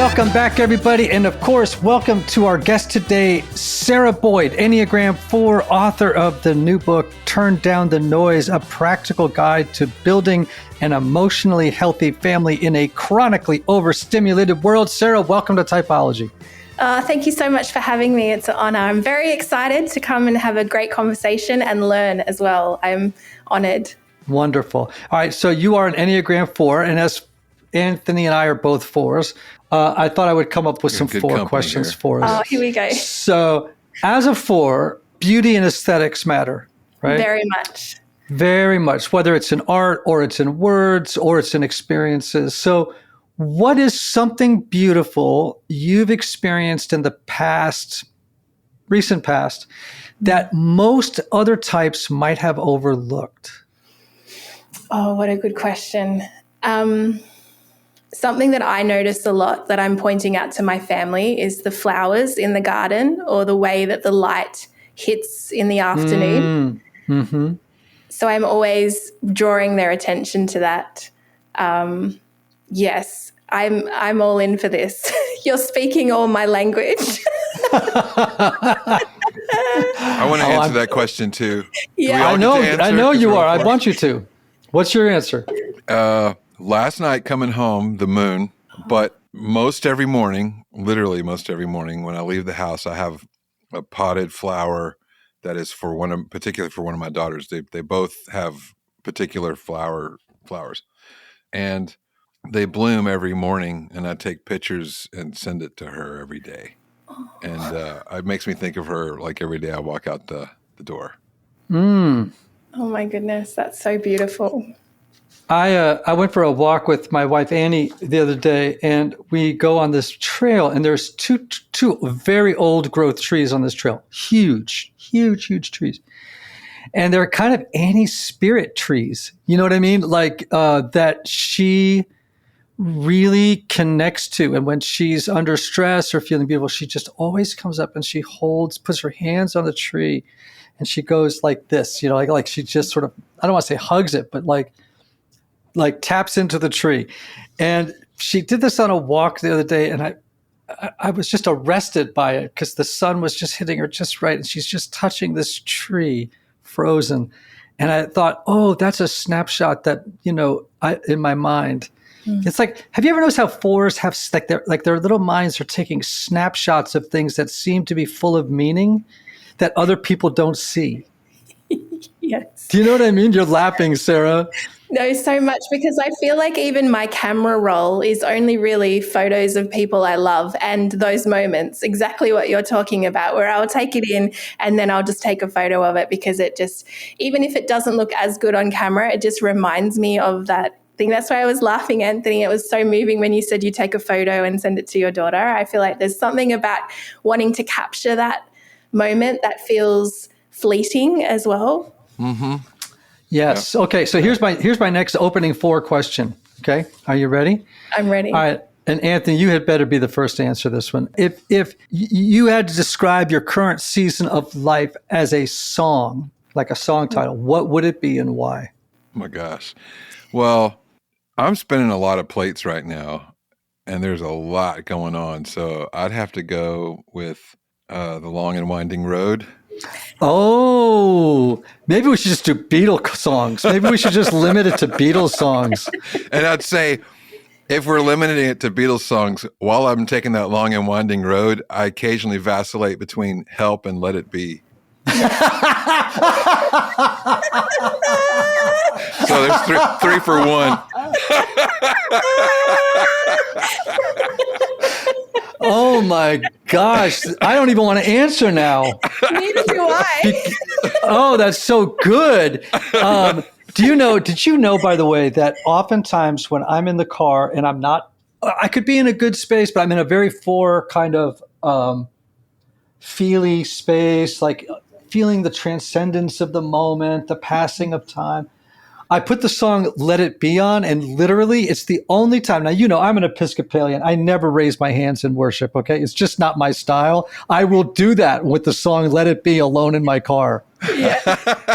Welcome back, everybody. And of course, welcome to our guest today, Sarah Boyd, Enneagram 4, author of the new book, Turn Down the Noise, a practical guide to building an emotionally healthy family in a chronically overstimulated world. Sarah, welcome to Typology. Thank you so much for having me. It's an honor. I'm very excited to come and have a great conversation and learn as well. I'm honored. Wonderful. All right. So you are an Enneagram 4, and as Anthony and I are both 4s, I thought I would come up with some 4 questions for us. Oh, here we go. So as a 4, beauty and aesthetics matter, right? Very much. Very much, whether it's in art or it's in words or it's in experiences. So what is something beautiful you've experienced in the past, recent past, that most other types might have overlooked? Oh, what a good question. Something that I notice a lot that I'm pointing out to my family is the flowers in the garden or the way that the light hits in the afternoon. Mm-hmm. So I'm always drawing their attention to that. Yes, I'm all in for this. You're speaking all my language. I want to answer that question too. Yeah, I know you are. I want you to. What's your answer? Last night coming home, the moon, but most every morning, literally most every morning when I leave the house, I have a potted flower that is particularly for one of my daughters. They both have particular flowers, and they bloom every morning, and I take pictures and send it to her every day. And it makes me think of her like every day I walk out the door. Oh my goodness, that's so beautiful. I went for a walk with my wife Annie the other day, and we go on this trail, and there's two very old growth trees on this trail, huge trees, and they're kind of Annie's spirit trees. You know what I mean? Like that she really connects to, and when she's under stress or feeling beautiful, she just always comes up and she puts her hands on the tree, and she goes like this, like she just sort of, I don't want to say hugs it, but like taps into the tree. And she did this on a walk the other day, and I was just arrested by it because the sun was just hitting her just right, and she's just touching this tree, frozen. And I thought, oh, that's a snapshot that, in my mind. It's like, have you ever noticed how 4s have their little minds are taking snapshots of things that seem to be full of meaning that other people don't see? Yes. Do you know what I mean? You're laughing, Sarah. No, so much, because I feel like even my camera roll is only really photos of people I love and those moments, exactly what you're talking about, where I'll take it in and then I'll just take a photo of it because it just, even if it doesn't look as good on camera, it just reminds me of that thing. That's why I was laughing, Anthony. It was so moving when you said you take a photo and send it to your daughter. I feel like there's something about wanting to capture that moment that feels fleeting as well. Mm-hmm. Yes. Yeah. Okay. So here's my next opening 4 question. Okay. Are you ready? I'm ready. All right. And Anthony, you had better be the first to answer this one. If you had to describe your current season of life as a song, like a song title, what would it be and why? Oh my gosh. Well, I'm spinning a lot of plates right now, and there's a lot going on. So I'd have to go with The Long and Winding Road. Oh, maybe we should just do Beatles songs. Maybe we should just limit it to Beatles songs. And I'd say, if we're limiting it to Beatles songs, while I'm taking that long and winding road, I occasionally vacillate between Help and Let It Be. So there's three for one. Oh my gosh. I don't even want to answer now. Neither do I. Oh, that's so good. Did you know, by the way, that oftentimes when I'm in the car and I could be in a good space, but I'm in a very 4 kind of feely space, like feeling the transcendence of the moment, the passing of time. I put the song Let It Be on, and literally it's the only time. Now, I'm an Episcopalian. I never raise my hands in worship, okay? It's just not my style. I will do that with the song Let It Be alone in my car. Yeah.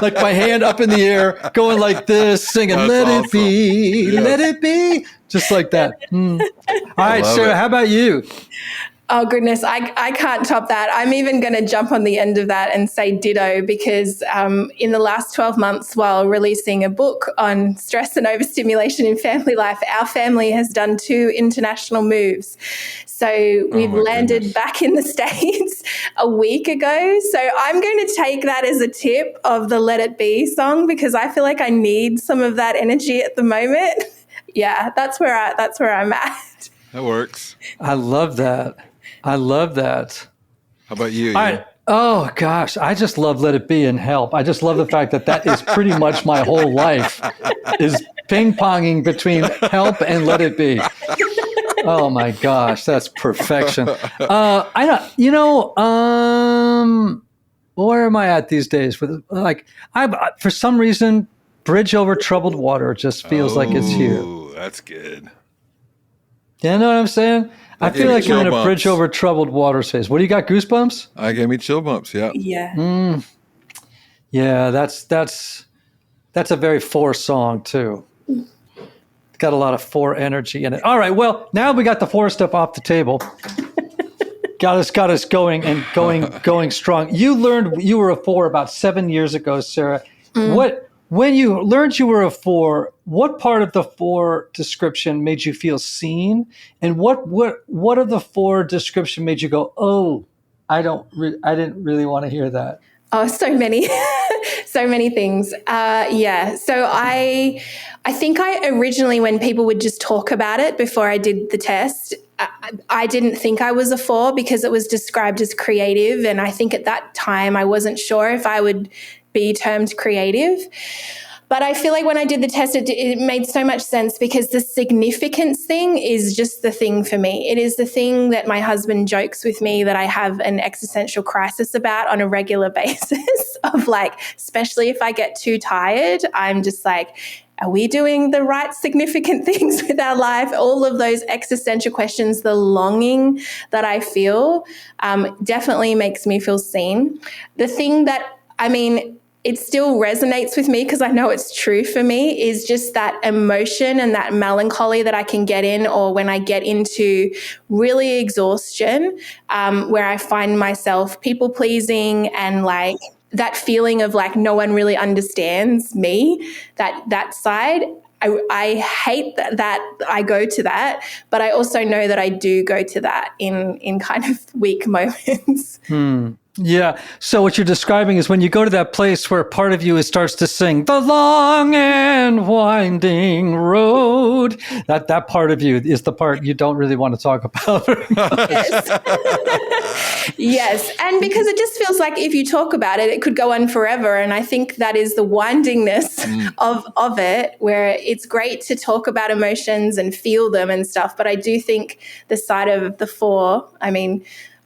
Like my hand up in the air, going like this, singing, That's Let awesome. It Be, Yes. Let It Be. Just like that. All right, love Sarah, it. how about you? Oh, goodness. I can't top that. I'm even going to jump on the end of that and say ditto because in the last 12 months, while releasing a book on stress and overstimulation in family life, our family has done 2 international moves. So we've landed back in the States a week ago. So I'm going to take that as a tip of the Let It Be song because I feel like I need some of that energy at the moment. Yeah, that's where I'm at. That works. I love that. I love that. How about you? All right. Oh, gosh. I just love Let It Be and Help. I just love the fact that that is pretty much my whole life is ping-ponging between Help and Let It Be. Oh, my gosh. That's perfection. I don't, where am I at these days? For some reason, Bridge Over Troubled Water just feels like it's here. Ooh, that's good. You know what I'm saying? I feel like you're in a chill Bridge bumps. Over Troubled Waters phase. What do you got? Goosebumps? I gave me chill bumps. Yeah. Yeah. Yeah, that's a very 4 song too. It's got a lot of 4 energy in it. All right, well, now we got the 4 stuff off the table. got us going and going strong. You learned you were a 4 about 7 years ago, Sarah. When you learned you were a 4, what part of the 4 description made you feel seen, and what of the 4 description made you go, "Oh, I didn't really want to hear that." Oh, so many, so many things. Yeah. So I think I originally, when people would just talk about it before I did the test, I didn't think I was a 4 because it was described as creative, and I think at that time I wasn't sure if I would be termed creative. But I feel like when I did the test, it made so much sense because the significance thing is just the thing for me. It is the thing that my husband jokes with me that I have an existential crisis about on a regular basis of like, especially if I get too tired, I'm just like, are we doing the right significant things with our life? All of those existential questions, the longing that I feel definitely makes me feel seen. The thing that, it still resonates with me because I know it's true for me, is just that emotion and that melancholy that I can get in, or when I get into really exhaustion, where I find myself people pleasing and like that feeling of like no one really understands me, that side. I hate that I go to that, but I also know that I do go to that in kind of weak moments. Yeah. So what you're describing is when you go to that place where part of you starts to sing "The Long and Winding Road." That part of you is the part you don't really want to talk about. Yes. Yes. And because it just feels like if you talk about it, it could go on forever. And I think that is the windingness of it, where it's great to talk about emotions and feel them and stuff. But I do think the side of the 4, I'm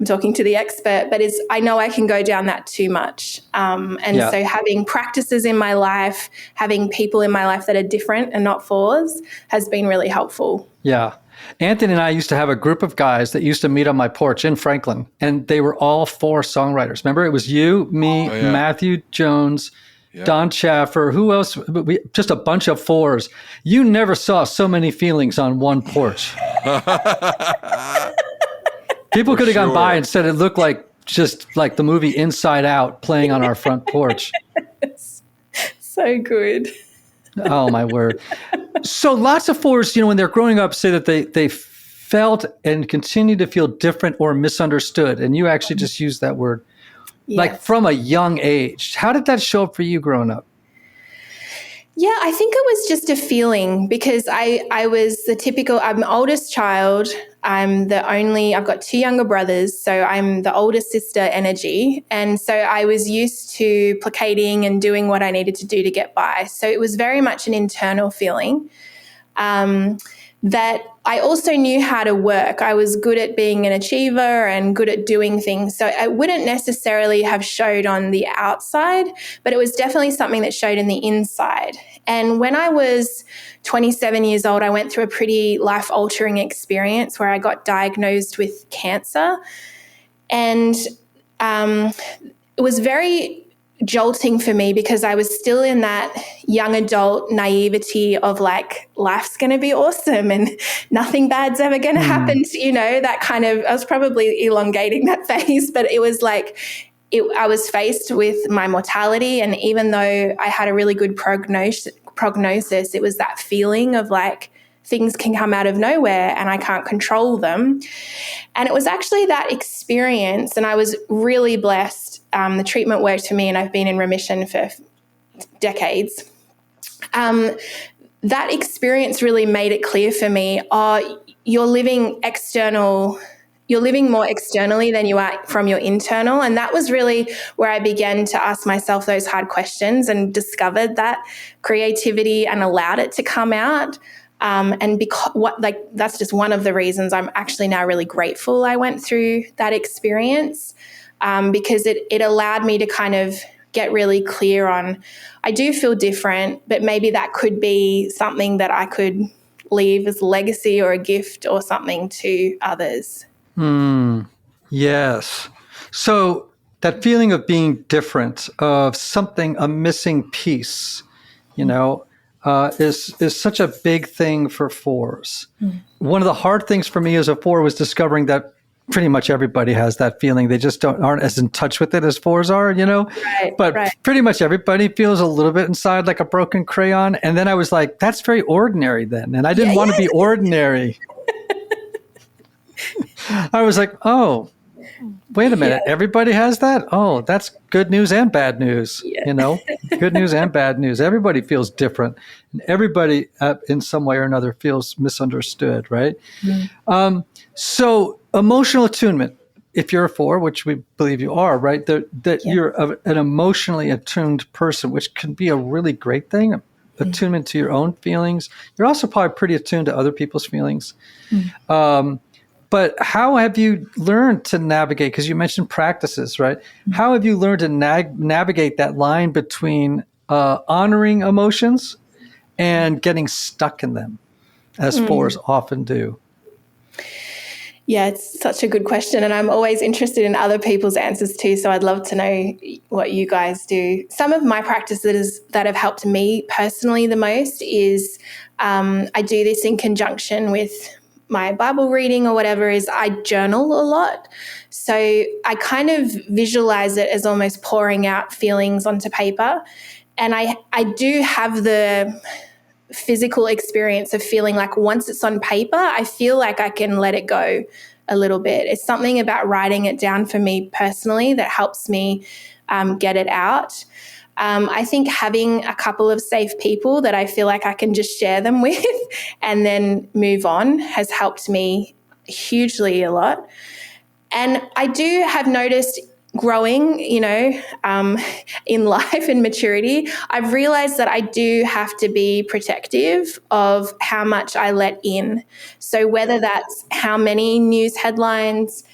talking to the expert, but I know I can go down that too much. So having practices in my life, having people in my life that are different and not 4s has been really helpful. Yeah. Anthony and I used to have a group of guys that used to meet on my porch in Franklin, and they were all 4 songwriters. Remember, it was you, me, Matthew Jones, Don Chaffer, who else? Just a bunch of 4s. You never saw so many feelings on one porch. People could have gone by and said it looked like just like the movie Inside Out playing on our front porch. So good. Oh, my word. So lots of 4s, when they're growing up, say that they felt and continue to feel different or misunderstood. And you actually just used that word, like from a young age. How did that show up for you growing up? Yeah, I think it was just a feeling because I was the typical, I'm the oldest child. I've got 2 younger brothers, so I'm the older sister energy. And so I was used to placating and doing what I needed to do to get by. So it was very much an internal feeling that I also knew how to work. I was good at being an achiever and good at doing things. So I wouldn't necessarily have showed on the outside, but it was definitely something that showed in the inside. And when I was 27 years old, I went through a pretty life-altering experience where I got diagnosed with cancer. And it was very jolting for me because I was still in that young adult naivety of like, life's going to be awesome and nothing bad's ever going to happen to, that kind of, I was probably elongating that phase, but it was like, I was faced with my mortality. And even though I had a really good prognosis, it was that feeling of like, things can come out of nowhere and I can't control them. And it was actually that experience, and I was really blessed. The treatment worked for me, and I've been in remission for decades. That experience really made it clear for me, you're living more externally than you are from your internal. And that was really where I began to ask myself those hard questions and discovered that creativity and allowed it to come out. And that's just one of the reasons I'm actually now really grateful I went through that experience, because it allowed me to kind of get really clear on, I do feel different, but maybe that could be something that I could leave as a legacy or a gift or something to others. Yes. So that feeling of being different, of something, a missing piece, is such a big thing for fours. One of the hard things for me as a four was discovering that pretty much everybody has that feeling. They just aren't as in touch with it as fours are, But pretty much everybody feels a little bit inside like a broken crayon. And then I was like, that's very ordinary then. And I didn't want to be ordinary. I was like, oh, wait a minute. Yeah. Everybody has that? Oh, that's good news and bad news. Yeah. Good news and bad news. Everybody feels different. And everybody in some way or another feels misunderstood, right? Mm-hmm. So emotional attunement, if you're a four, which we believe you are, right? That you're an emotionally attuned person, which can be a really great thing. Attunement to your own feelings. You're also probably pretty attuned to other people's feelings. Mm-hmm. But how have you learned to navigate? Because you mentioned practices, right? Mm-hmm. How have you learned to navigate that line between honoring emotions and getting stuck in them, as fours often do? Yeah, it's such a good question. And I'm always interested in other people's answers too. So I'd love to know what you guys do. Some of my practices that have helped me personally the most is I do this in conjunction with my Bible reading or whatever, is I journal a lot. So I kind of visualize it as almost pouring out feelings onto paper. And I do have the physical experience of feeling like once it's on paper, I feel like I can let it go a little bit. It's something about writing it down for me personally that helps me get it out. I think having a couple of safe people that I feel like I can just share them with and then move on has helped me hugely a lot. And I do have noticed growing, in life and maturity, I've realized that I do have to be protective of how much I let in. So whether that's how many news headlines,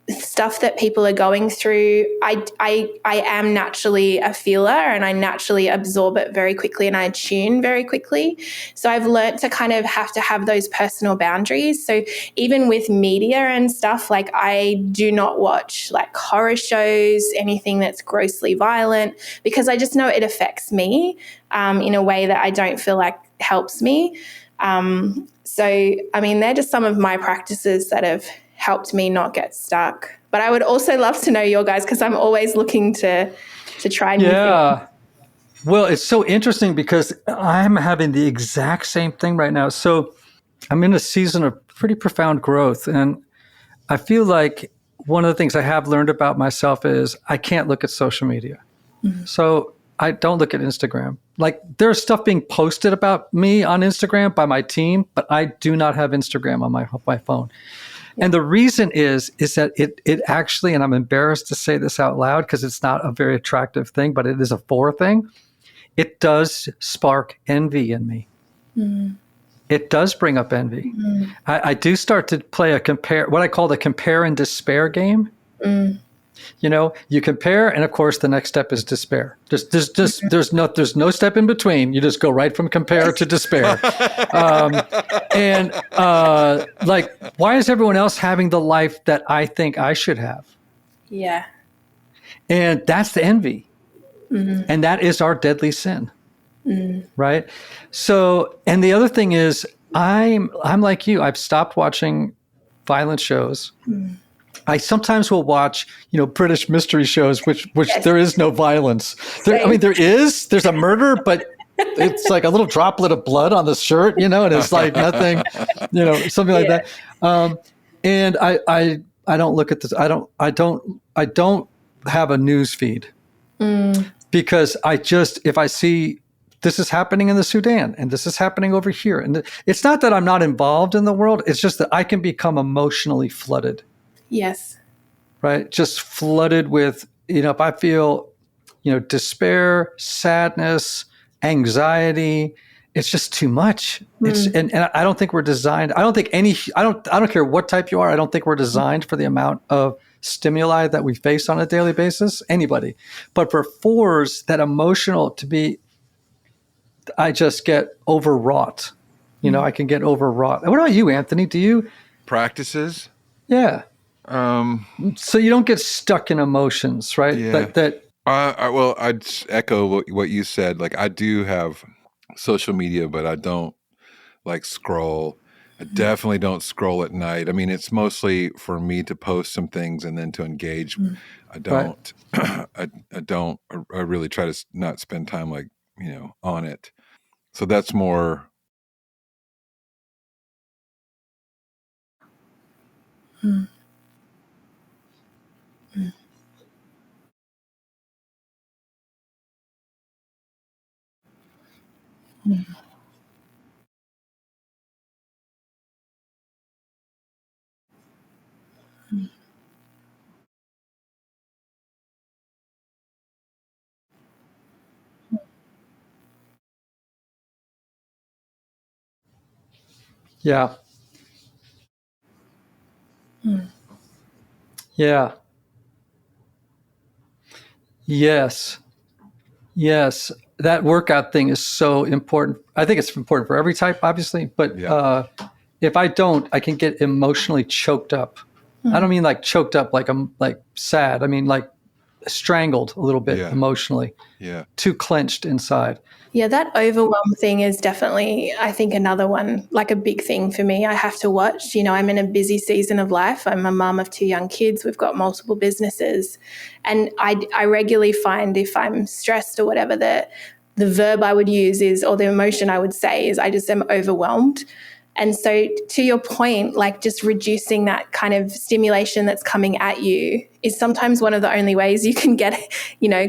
stuff that people are going through, I am naturally a feeler and I naturally absorb it very quickly and I attune very quickly. So I've learned to kind of have those personal boundaries. So even with media and stuff, like I do not watch like horror shows, anything that's grossly violent, because I just know it affects me in a way that I don't feel like helps me. They're just some of my practices that have helped me not get stuck. But I would also love to know your guys, because I'm always looking to try new things. Well, it's so interesting because I'm having the exact same thing right now. So I'm in a season of pretty profound growth. And I feel like one of the things I have learned about myself is I can't look at social media. Mm-hmm. So I don't look at Instagram. Like there's stuff being posted about me on Instagram by my team, but I do not have Instagram on my phone. And the reason is that it actually, and I'm embarrassed to say this out loud because it's not a very attractive thing, but it is a four thing. It does spark envy in me. Mm. It does bring up envy. Mm. I do start to play what I call the compare and despair game. Mm. You compare, and of course, the next step is despair. There's no step in between. You just go right from compare to despair. Why is everyone else having the life that I think I should have? Yeah. And that's the envy. And that is our deadly sin. Right. So, and the other thing is, I'm like you. I've stopped watching violent shows. I sometimes will watch, British mystery shows, which Yes. there is no violence. I mean, there's a murder, but it's like a little droplet of blood on the shirt, and it's like nothing, something like that. And I don't look at this. I don't have a news feed because if I see this is happening in the Sudan and this is happening over here, and it's not that I'm not involved in the world. It's just that I can become emotionally flooded. Yes. Right. Just flooded with, if I feel, despair, sadness, anxiety, it's just too much. And I don't think we're designed. I don't care what type you are. I don't think we're designed for the amount of stimuli that we face on a daily basis, anybody. But for fours, that emotional I just get overwrought. I can get overwrought. What about you, Anthony? Do you? Practices? Yeah. So you don't get stuck in emotions, right? Yeah. Well, I'd echo what you said. Like, I do have social media, but I don't scroll. I definitely don't scroll at night. I mean, it's mostly for me to post some things and then to engage. I don't. Right. I really try to not spend time on it. So that's more. Yeah. Yeah. Yes. Yes. That workout thing is so important. I think it's important for every type, obviously. But if I don't, I can get emotionally choked up. I don't mean like choked up like I'm like sad. I mean like strangled a little bit emotionally. Yeah. Too clenched inside. Yeah, that overwhelm thing is definitely, I think, another one, like a big thing for me. I have to watch. I'm in a busy season of life. I'm a mum of 2 young kids. We've got multiple businesses. And I regularly find if I'm stressed or whatever, the verb I would use is, or the emotion I would say is, I just am overwhelmed. And so to your point, like just reducing that kind of stimulation that's coming at you is sometimes one of the only ways you can get,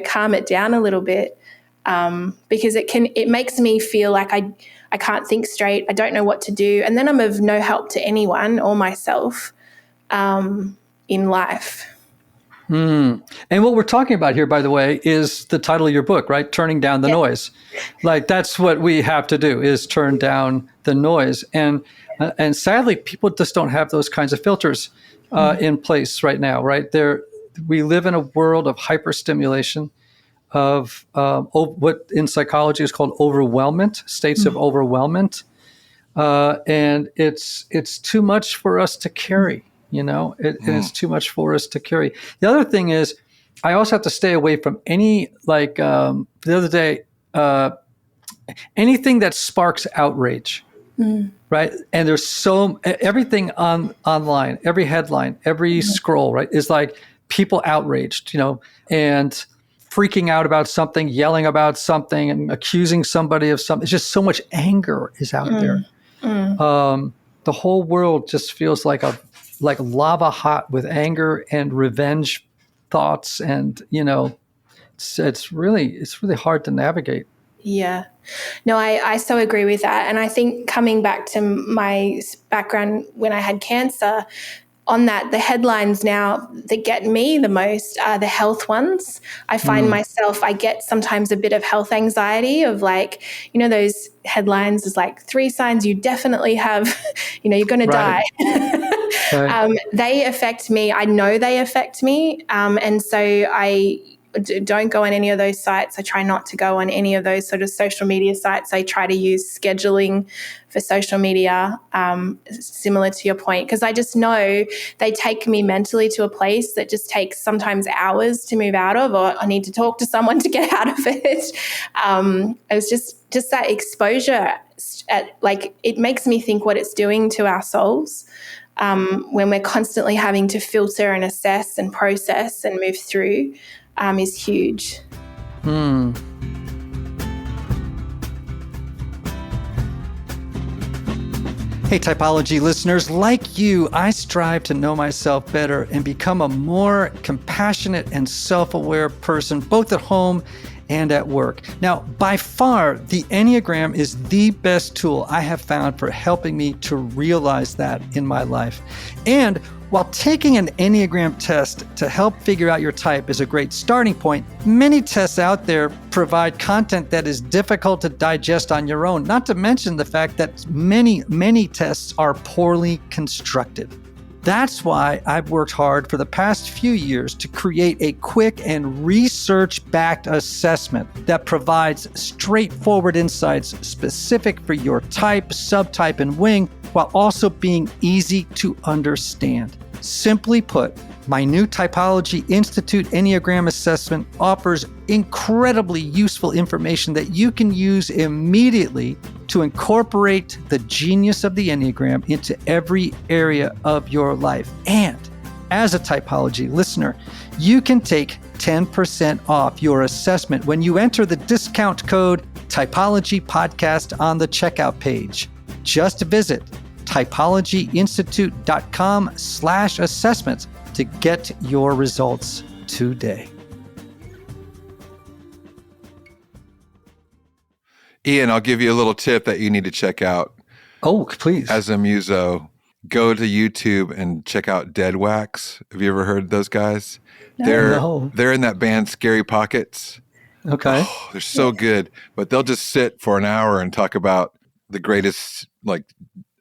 calm it down a little bit. Because it makes me feel like I can't think straight. I don't know what to do. And then I'm of no help to anyone or myself in life. And what we're talking about here, by the way, is the title of your book, right? Turning down the noise. Like that's what we have to do is turn down the noise. And sadly, people just don't have those kinds of filters in place right now, right? We live in a world of hyperstimulation, of what in psychology is called overwhelmment, states of overwhelmment. And it's too much for us to carry, and it's too much for us to carry. The other thing is, I also have to stay away from any, the other day, anything that sparks outrage, right? And there's everything online, every headline, every scroll, right, is like people outraged, and freaking out about something, yelling about something, and accusing somebody of something. It's just so much anger is out there. The whole world just feels like lava hot with anger and revenge thoughts, and it's really hard to navigate. Yeah. No, I so agree with that. And I think coming back to my background when I had cancer, on that, the headlines now that get me the most are the health ones. I find myself, I get sometimes a bit of health anxiety of like, those headlines is like 3 signs you definitely have, you're going to die. Right. They affect me. I know they affect me. And so I don't go on any of those sites. I try not to go on any of those sort of social media sites. I try to use scheduling for social media, similar to your point, because I just know they take me mentally to a place that just takes sometimes hours to move out of, or I need to talk to someone to get out of it. It's just that exposure, it makes me think what it's doing to our souls. When we're constantly having to filter and assess and process and move through, is huge. Hey, typology listeners, like you, I strive to know myself better and become a more compassionate and self-aware person, both at home and at work. Now, by far, the Enneagram is the best tool I have found for helping me to realize that in my life. And while taking an Enneagram test to help figure out your type is a great starting point, many tests out there provide content that is difficult to digest on your own, not to mention the fact that many tests are poorly constructed. That's why I've worked hard for the past few years to create a quick and research-backed assessment that provides straightforward insights specific for your type, subtype, and wing, while also being easy to understand. Simply put, my new Typology Institute Enneagram Assessment offers incredibly useful information that you can use immediately to incorporate the genius of the Enneagram into every area of your life. And as a Typology listener, you can take 10% off your assessment when you enter the discount code Typology Podcast on the checkout page. Just visit typologyinstitute.com/assessments to get your results today. Ian, I'll give you a little tip that you need to check out. Oh, please. As a muso, go to YouTube and check out Dead Wax. Have you ever heard those guys? No. They're in that band Scary Pockets. Okay. Oh, they're so good, but they'll just sit for an hour and talk about the greatest,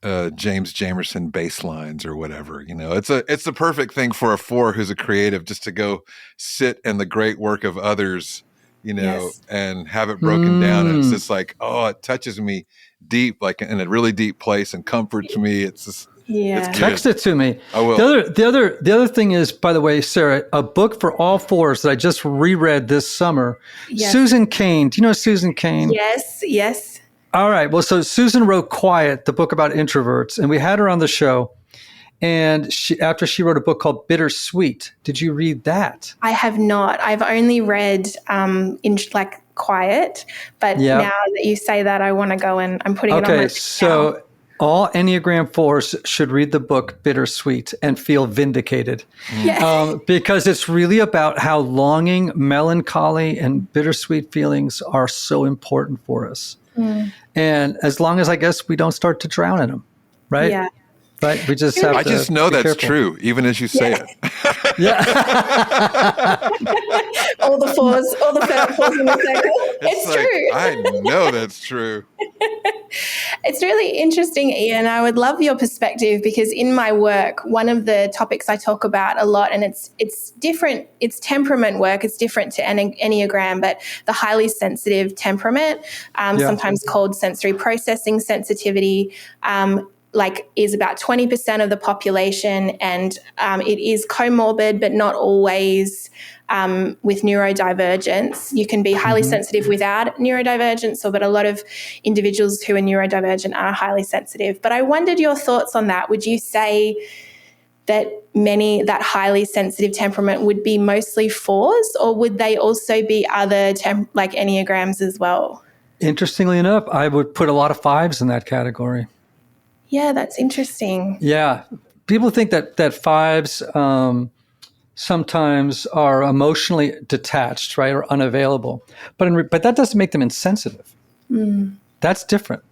James Jamerson bass lines or whatever. It's the perfect thing for a 4 who's a creative, just to go sit in the great work of others, Yes. and have it broken down. And it's just it touches me deep, in a really deep place, and comforts me. It's just, Yeah. it's good. Text it to me. I will. The other thing is, by the way, Sarah, a book for all 4s that I just reread this summer. Yes. Susan Cain. Do you know Susan Cain? Yes. All right. Well, so Susan wrote Quiet, the book about introverts, and we had her on the show. And after she wrote a book called Bittersweet. Did you read that? I have not. I've only read Quiet, but now that you say that, I want to go and I'm putting it on my list so now. all Enneagram 4s should read the book Bittersweet and feel vindicated. Yeah. Because it's really about how longing, melancholy, and bittersweet feelings are so important for us. And as long as, I guess, we don't start to drown in them, right? Yeah. Right? We just have I to just know be that's careful. true, even as you say it. Yeah. all the 4s in the circle. It's true. I know that's true. It's really interesting, Ian. I would love your perspective, because in my work, one of the topics I talk about a lot, and it's different, it's temperament work, it's different to Enneagram, but the highly sensitive temperament, sometimes called sensory processing sensitivity, is about 20% of the population, and it is comorbid, but not always with neurodivergence. You can be highly sensitive without neurodivergence, but a lot of individuals who are neurodivergent are highly sensitive. But I wondered your thoughts on that. Would you say that that highly sensitive temperament would be mostly 4s, or would they also be other Enneagrams as well? Interestingly enough, I would put a lot of 5s in that category. Yeah, that's interesting. Yeah. People think that 5s sometimes are emotionally detached, right, or unavailable. But that doesn't make them insensitive. That's different.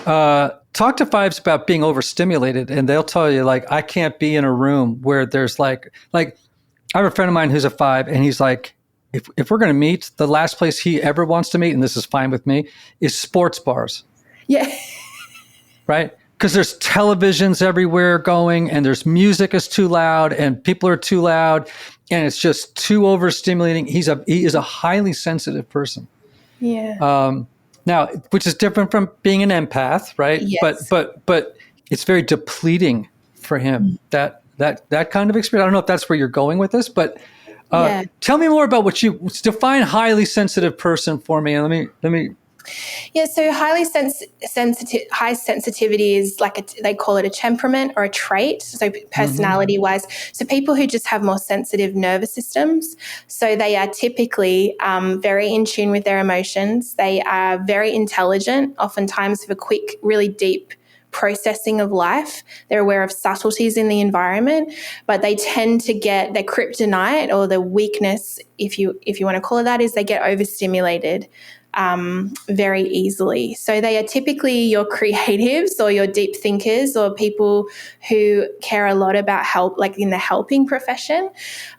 Talk to 5s about being overstimulated, and they'll tell you, I can't be in a room where there's I have a friend of mine who's a 5, and he's like, if we're going to meet, the last place he ever wants to meet, and this is fine with me, is sports bars. Yeah. Right? because there's televisions everywhere going, and there's music is too loud, and people are too loud, and it's just too overstimulating. He is a highly sensitive person. Yeah. Now, which is different from being an empath, right? Yes. But it's very depleting for him, that kind of experience. I don't know if that's where you're going with this, but Yeah. tell me more about what you define highly sensitive person for me. And let me. Yeah, so high sensitivity is like they call it a temperament or a trait, so personality wise. So people who just have more sensitive nervous systems, so they are typically very in tune with their emotions. They are very intelligent, oftentimes have a quick, really deep processing of life. They're aware of subtleties in the environment, but they tend to get their kryptonite or the weakness, if you want to call it that, is they get overstimulated very easily. So they are typically your creatives or your deep thinkers or people who care a lot about help, like in the helping profession.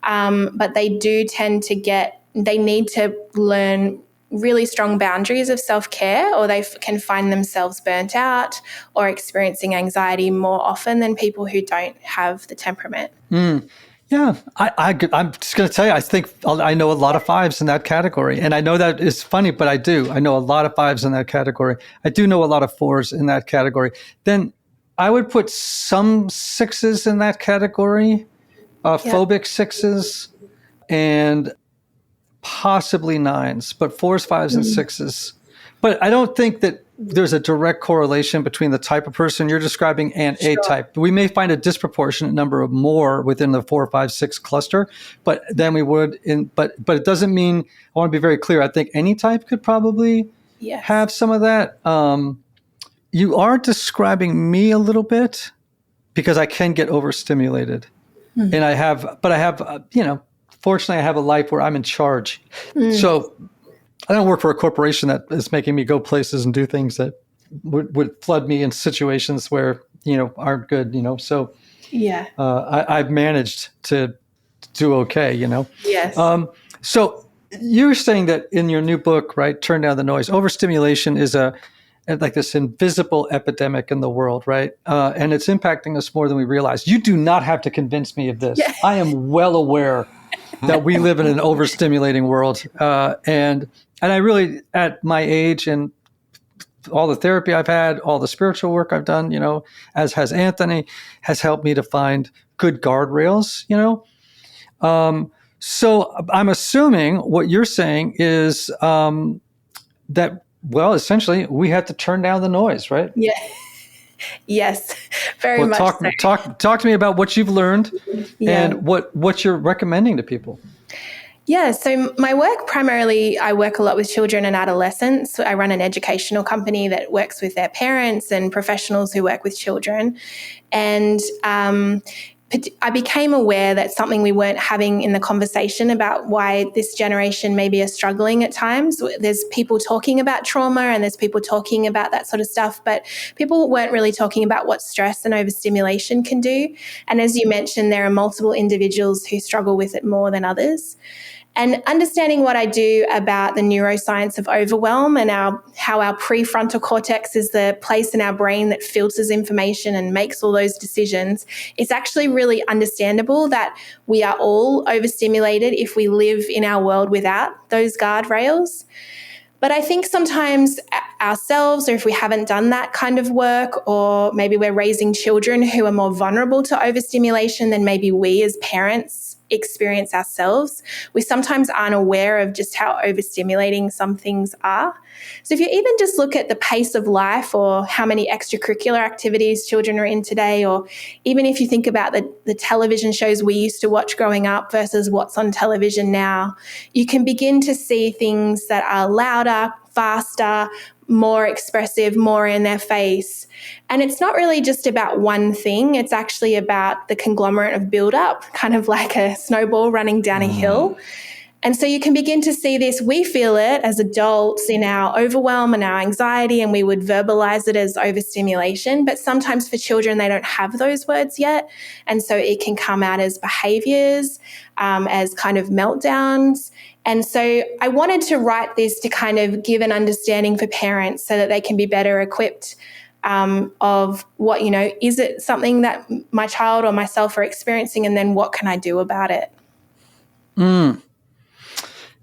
But they do tend to they need to learn really strong boundaries of self-care, or they can find themselves burnt out or experiencing anxiety more often than people who don't have the temperament. Yeah, I'm just going to tell you, I think I know a lot of fives in that category. And I know that is funny, but I do. I know a lot of fives in that category. I do know a lot of fours in that category. Then I would put some sixes in that category, phobic sixes, and possibly nines, but fours, fives, and sixes. But I don't think that there's a direct correlation between the type of person you're describing and a type. We may find a disproportionate number of more within the 4, 5, 6 cluster, but then we would but it doesn't mean, I want to be very clear, I think any type could probably have some of that. You are describing me a little bit because I can get overstimulated. And I have, fortunately I have a life where I'm in charge. So I don't work for a corporation that is making me go places and do things that would flood me in situations where, aren't good, So I've managed to do okay, Yes. So you're saying that in your new book, right, Turn Down the Noise, overstimulation is like this invisible epidemic in the world, right? And it's impacting us more than we realize. You do not have to convince me of this. Yeah. I am well aware that we live in an overstimulating world. And I really, at my age and all the therapy I've had, all the spiritual work I've done, as has Anthony, has helped me to find good guardrails, So I'm assuming what you're saying is that, well, essentially we have to turn down the noise, right? Yeah. Yes, very much so. Talk to me about what you've learned and what you're recommending to people. Yeah, so my work primarily, I work a lot with children and adolescents. I run an educational company that works with their parents and professionals who work with children. And I became aware that something we weren't having in the conversation about why this generation maybe are struggling at times. There's people talking about trauma and there's people talking about that sort of stuff, but people weren't really talking about what stress and overstimulation can do. And as you mentioned, there are multiple individuals who struggle with it more than others. And understanding what I do about the neuroscience of overwhelm and how our prefrontal cortex is the place in our brain that filters information and makes all those decisions, it's actually really understandable that we are all overstimulated if we live in our world without those guardrails. But I think sometimes ourselves, or if we haven't done that kind of work, or maybe we're raising children who are more vulnerable to overstimulation than maybe we as parents experience ourselves, we sometimes aren't aware of just how overstimulating some things are. So if you even just look at the pace of life or how many extracurricular activities children are in today, or even if you think about the television shows we used to watch growing up versus what's on television now, you can begin to see things that are louder, faster, more expressive, more in their face. And it's not really just about one thing. It's actually about the conglomerate of build-up, kind of like a snowball running down a hill. And so you can begin to see this. We feel it as adults in our overwhelm and our anxiety, and we would verbalize it as overstimulation. But sometimes for children, they don't have those words yet. And so it can come out as behaviors, as kind of meltdowns. And so I wanted to write this to kind of give an understanding for parents so that they can be better equipped of what, is it something that my child or myself are experiencing, and then what can I do about it?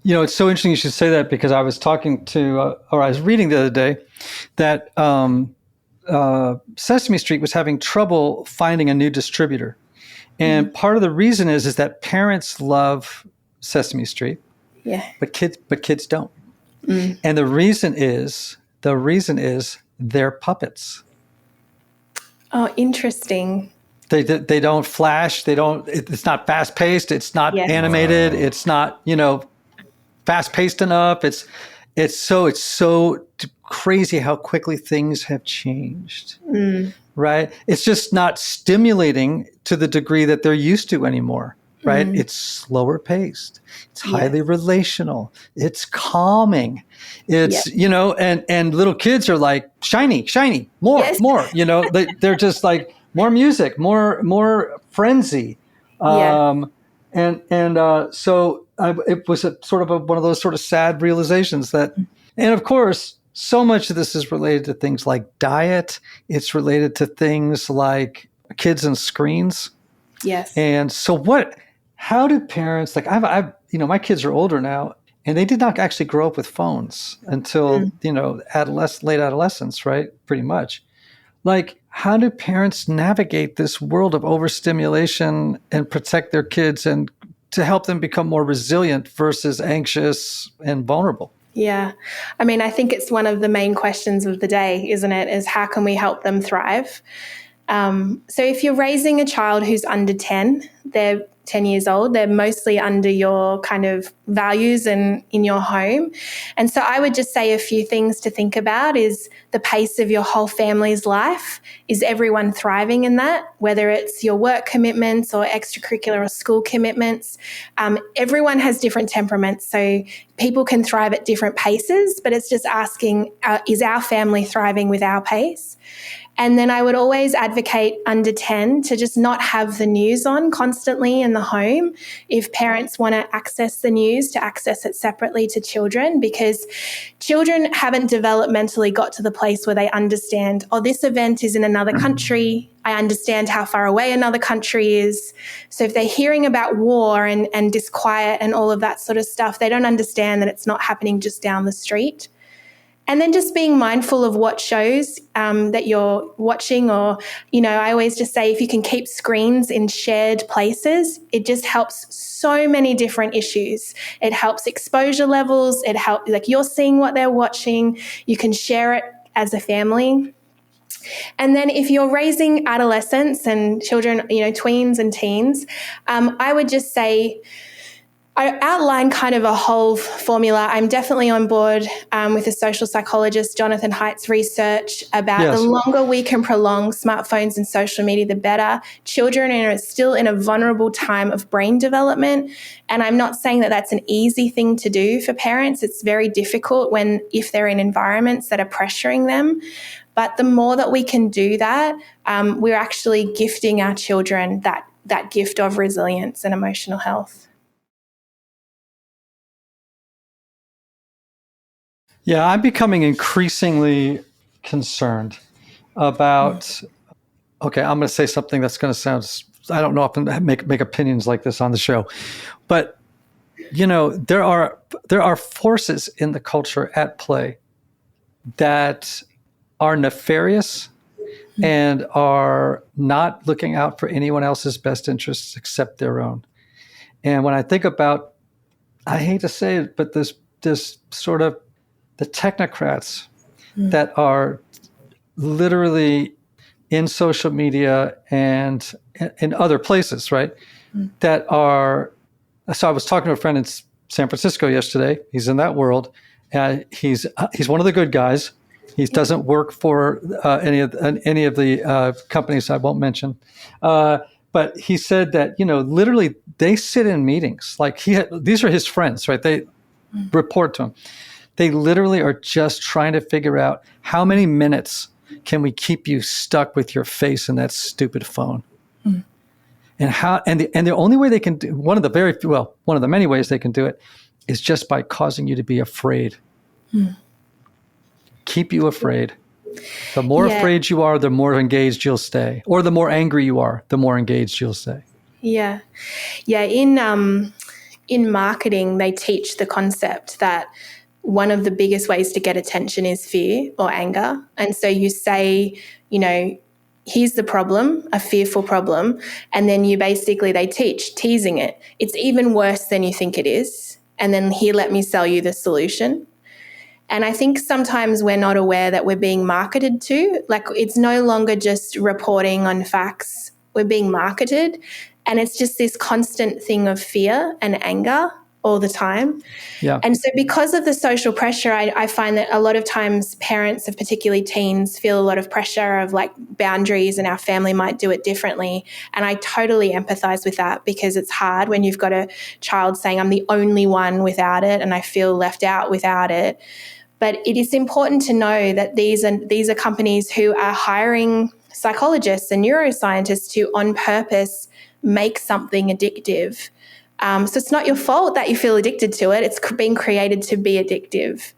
It's so interesting you should say that, because I was talking to, or I was reading the other day that Sesame Street was having trouble finding a new distributor. And part of the reason is that parents love Sesame Street, but kids don't. And the reason is they're puppets. Oh, interesting. They don't flash. It's not fast paced. It's not animated. It's not, fast paced enough. It's so crazy how quickly things have changed. Right? It's just not stimulating to the degree that they're used to anymore. Right? It's slower paced. It's highly relational. It's calming. It's, and little kids are like, shiny, more, more, they're just like more music, more frenzy. So it was one of those sort of sad realizations that, and of course, so much of this is related to things like diet. It's related to things like kids and screens. Yes. And so how do parents, like my kids are older now, and they did not actually grow up with phones until, late adolescence, right? Pretty much. Like, how do parents navigate this world of overstimulation and protect their kids and to help them become more resilient versus anxious and vulnerable? Yeah. I mean, I think it's one of the main questions of the day, isn't it? Is how can we help them thrive? So if you're raising a child who's under 10, they're 10 years old, they're mostly under your kind of values and in your home. And so I would just say a few things to think about is the pace of your whole family's life. Is everyone thriving in that? Whether it's your work commitments or extracurricular or school commitments. Everyone has different temperaments. So people can thrive at different paces, but it's just asking, is our family thriving with our pace? And then I would always advocate under 10 to just not have the news on constantly in the home. If parents want to access the news, to access it separately to children, because children haven't developmentally got to the place where they understand, this event is in another country. I understand how far away another country is. So if they're hearing about war and disquiet and all of that sort of stuff, they don't understand that it's not happening just down the street. And then just being mindful of what shows that you're watching, or, I always just say if you can keep screens in shared places, it just helps so many different issues. It helps exposure levels. It helps, like, you're seeing what they're watching. You can share it as a family. And then if you're raising adolescents and children, tweens and teens, I would just say, I outline kind of a whole formula. I'm definitely on board with the social psychologist Jonathan Haidt's research about the longer we can prolong smartphones and social media, the better. Children are still in a vulnerable time of brain development. And I'm not saying that that's an easy thing to do for parents. It's very difficult if they're in environments that are pressuring them. But the more that we can do that, we're actually gifting our children that gift of resilience and emotional health. Yeah, I'm becoming increasingly concerned about, I'm going to say something that's going to sound, I don't know if I make opinions like this on the show, but, there are forces in the culture at play that are nefarious and are not looking out for anyone else's best interests except their own. And when I think about, I hate to say it, but this sort of the technocrats that are literally in social media and in other places, right? That are, so I was talking to a friend in San Francisco yesterday. He's in that world. He's one of the good guys. He doesn't work for any of the companies I won't mention. But he said that, literally they sit in meetings. Like these are his friends, right? They report to him. They literally are just trying to figure out how many minutes can we keep you stuck with your face in that stupid phone. And the only way they can do, one of the many ways they can do it is just by causing you to be afraid. Keep you afraid. The more Yeah. afraid you are, the more engaged you'll stay. Or the more angry you are, the more engaged you'll stay. Yeah. Yeah. In marketing, they teach the concept that one of the biggest ways to get attention is fear or anger. And so you say, here's the problem, a fearful problem. And then they teach teasing it. It's even worse than you think it is. And then here, let me sell you the solution. And I think sometimes we're not aware that we're being marketed to. Like, it's no longer just reporting on facts. We're being marketed. And it's just this constant thing of fear and anger all the time. Yeah. And so because of the social pressure, I find that a lot of times parents of particularly teens feel a lot of pressure of like boundaries, and our family might do it differently. And I totally empathize with that, because it's hard when you've got a child saying, I'm the only one without it and I feel left out without it. But it is important to know that these are companies who are hiring psychologists and neuroscientists to on purpose make something addictive. So it's not your fault that you feel addicted to it. It's being created to be addictive.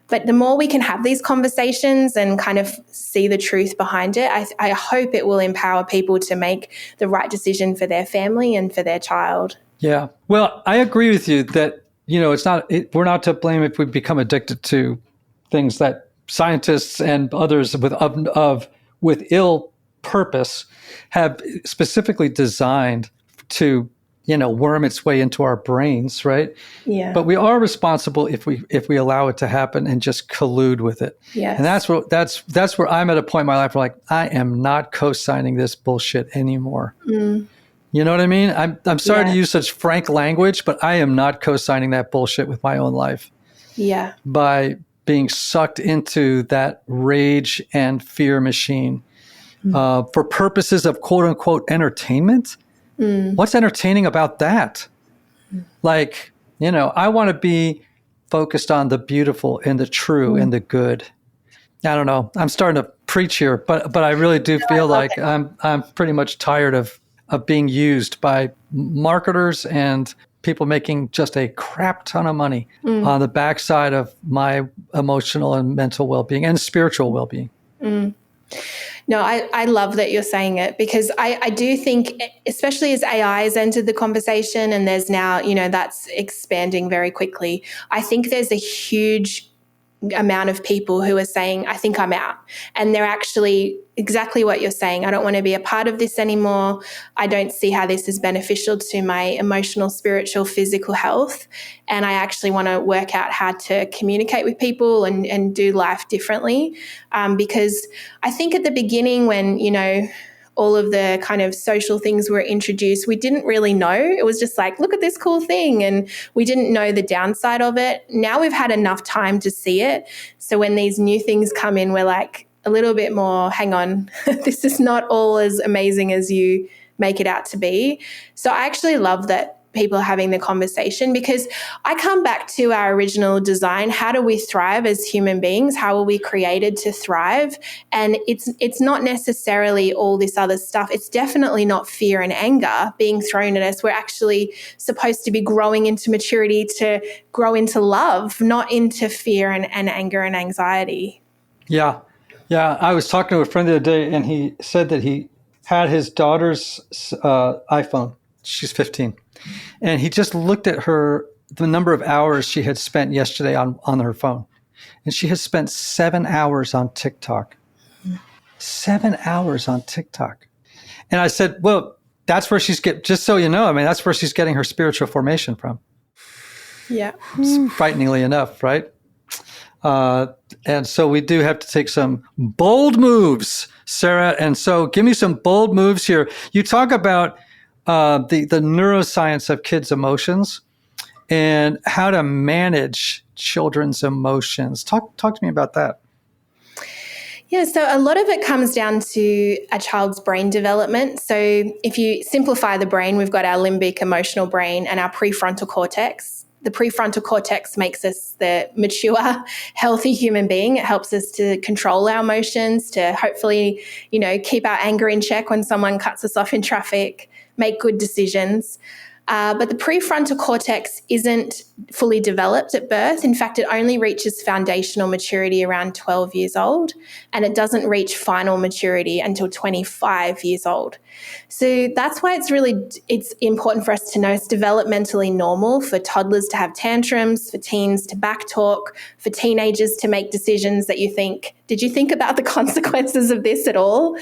But the more we can have these conversations and kind of see the truth behind it, I hope it will empower people to make the right decision for their family and for their child. Yeah. Well, I agree with you that, we're not to blame if we become addicted to things that scientists and others with ill purpose have specifically designed to, worm its way into our brains, right? Yeah. But we are responsible if we allow it to happen and just collude with it. Yes. And that's where I'm at a point in my life where, like, I am not co-signing this bullshit anymore. Mm. You know what I mean? I'm sorry to use such frank language, but I am not co-signing that bullshit with my own life. Yeah. By being sucked into that rage and fear machine for purposes of quote unquote entertainment. What's entertaining about that? Like, I want to be focused on the beautiful and the true and the good. I don't know. I'm starting to preach here, but I really do feel like I'm pretty much tired of being used by marketers and people making just a crap ton of money on the backside of my emotional and mental well-being and spiritual well-being. No, I love that you're saying it, because I do think, especially as AI has entered the conversation and there's now, that's expanding very quickly, I think there's a huge amount of people who are saying, I think I'm out. And they're actually exactly what you're saying. I don't want to be a part of this anymore. I don't see how this is beneficial to my emotional, spiritual, physical health. And I actually want to work out how to communicate with people and do life differently. Because I think at the beginning when, all of the kind of social things were introduced, we didn't really know. It was just like, look at this cool thing. And we didn't know the downside of it. Now we've had enough time to see it. So when these new things come in, we're like a little bit more, hang on, this is not all as amazing as you make it out to be. So I actually love that people are having the conversation, because I come back to our original design. How do we thrive as human beings? How are we created to thrive? And it's not necessarily all this other stuff. It's definitely not fear and anger being thrown at us. We're actually supposed to be growing into maturity to grow into love, not into fear and anger and anxiety. Yeah. Yeah. I was talking to a friend the other day, and he said that he had his daughter's iPhone. She's 15. And he just looked at the number of hours she had spent yesterday on her phone. And she has spent 7 hours on TikTok. 7 hours on TikTok. And I said, well, that's where just so you know, that's where she's getting her spiritual formation from. Yeah. Frighteningly enough, right? And so we do have to take some bold moves, Sarah. And so give me some bold moves here. You talk about the neuroscience of kids' emotions and how to manage children's emotions. Talk to me about that. Yeah, so a lot of it comes down to a child's brain development. So if you simplify the brain, we've got our limbic emotional brain and our prefrontal cortex. The prefrontal cortex makes us the mature, healthy human being. It helps us to control our emotions, to hopefully, keep our anger in check when someone cuts us off in traffic, make good decisions. But the prefrontal cortex isn't fully developed at birth. In fact, it only reaches foundational maturity around 12 years old, and it doesn't reach final maturity until 25 years old. So that's why it's important for us to know it's developmentally normal for toddlers to have tantrums, for teens to backtalk, for teenagers to make decisions that you think, did you think about the consequences of this at all?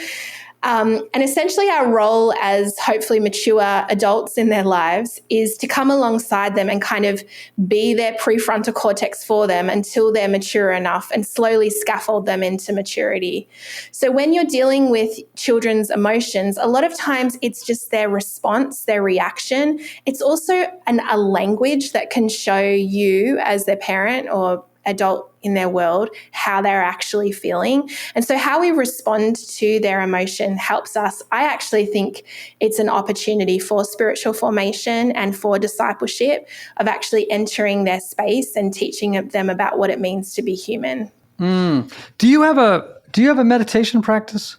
And essentially our role as hopefully mature adults in their lives is to come alongside them and kind of be their prefrontal cortex for them until they're mature enough and slowly scaffold them into maturity. So when you're dealing with children's emotions, a lot of times it's just their response, their reaction. It's also a language that can show you as their parent or adult in their world how they're actually feeling. And so how we respond to their emotion helps us. I actually think it's an opportunity for spiritual formation and for discipleship of actually entering their space and teaching them about what it means to be human. Do you have a meditation practice?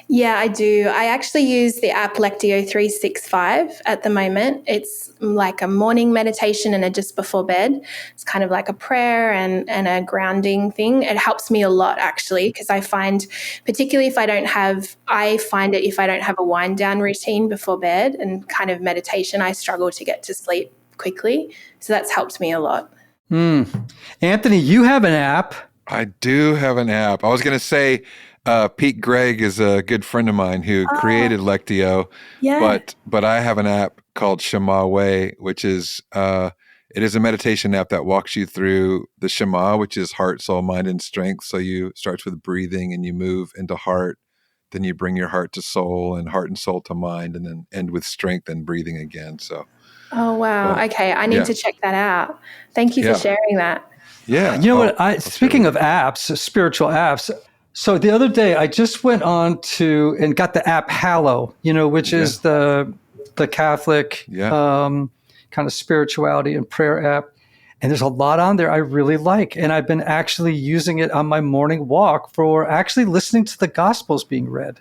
Yeah, I do. I actually use the app Lectio 365 at the moment. It's like a morning meditation and a just before bed. It's kind of like a prayer and a grounding thing. It helps me a lot actually, because I find, particularly if I don't have a wind down routine before bed and kind of meditation, I struggle to get to sleep quickly. So that's helped me a lot. Anthony, you have an app. I do have an app. I was going to say, Pete Gregg is a good friend of mine who created Lectio, but I have an app called Shema Way, which is it is a meditation app that walks you through the Shema, which is heart, soul, mind, and strength. So you starts with breathing and you move into heart, then you bring your heart to soul and heart and soul to mind, and then end with strength and breathing again. So, oh wow, okay, I need to check that out. Thank you for sharing that. Yeah, you know what? Speaking of apps, spiritual apps. So the other day, I just went on to and got the app Hallow, which is the Catholic kind of spirituality and prayer app. And there's a lot on there I really like. And I've been actually using it on my morning walk for actually listening to the Gospels being read.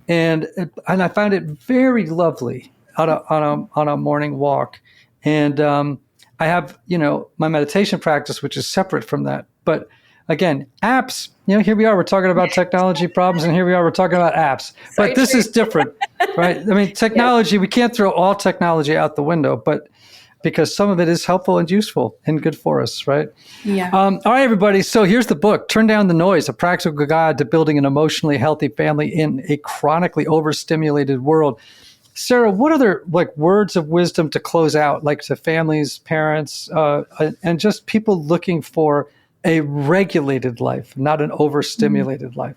And I found it very lovely on a morning walk. And I have, my meditation practice, which is separate from that. But again, apps, here we are, we're talking about technology problems, and here we are, we're talking about apps. But this is different, right? I mean, technology, we can't throw all technology out the window, but because some of it is helpful and useful and good for us, right? Yeah. All right, everybody. So here's the book, Turn Down the Noise, A Practical Guide to Building an Emotionally Healthy Family in a Chronically Overstimulated World. Sarah, what other words of wisdom to close out, to families, parents, and just people looking for a regulated life, not an overstimulated life?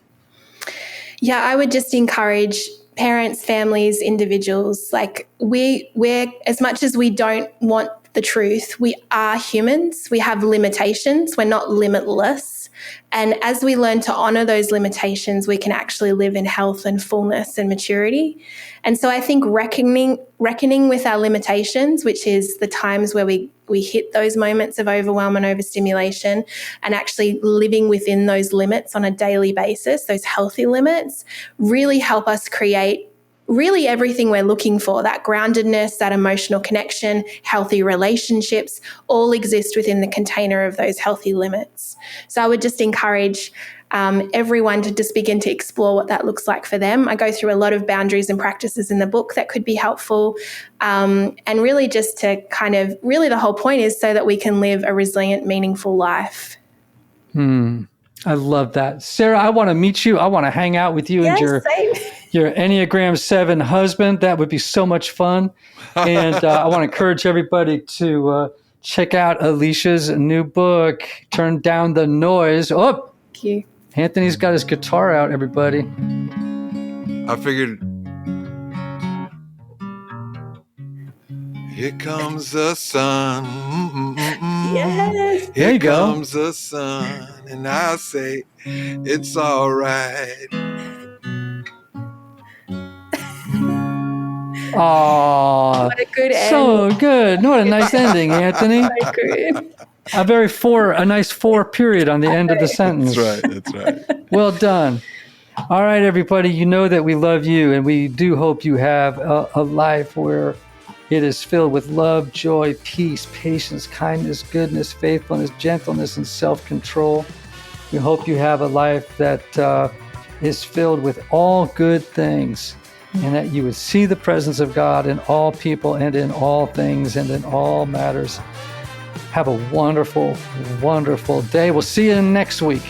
Yeah, I would just encourage parents, families, individuals, we're as much as we don't want the truth, we are humans. We have limitations. We're not limitless. And as we learn to honor those limitations, we can actually live in health and fullness and maturity. And so I think reckoning with our limitations, which is the times where we hit those moments of overwhelm and overstimulation, and actually living within those limits on a daily basis, those healthy limits, really help us create really everything we're looking for, that groundedness, that emotional connection, healthy relationships, all exist within the container of those healthy limits. So I would just encourage everyone to just begin to explore what that looks like for them. I go through a lot of boundaries and practices in the book that could be helpful. And really just to really the whole point is so that we can live a resilient, meaningful life. I love that. Sarah, I want to meet you. I want to hang out with you and your Enneagram 7 husband. That would be so much fun. And I want to encourage everybody to check out Alicia's new book, Turn Down the Noise. Oh, thank you. Anthony's got his guitar out, everybody. I figured, here comes the sun. Yes. There you go. Here comes the sun. And I say, it's all right. Oh, what a good end. So good. What a nice ending, Anthony. So good. A nice 4 period on the end of the sentence. That's right. Well done. All right, everybody, you know that we love you, and we do hope you have a life where it is filled with love, joy, peace, patience, kindness, goodness, faithfulness, gentleness, and self-control. We hope you have a life that is filled with all good things, and that you would see the presence of God in all people and in all things and in all matters. Have a wonderful, wonderful day. We'll see you next week.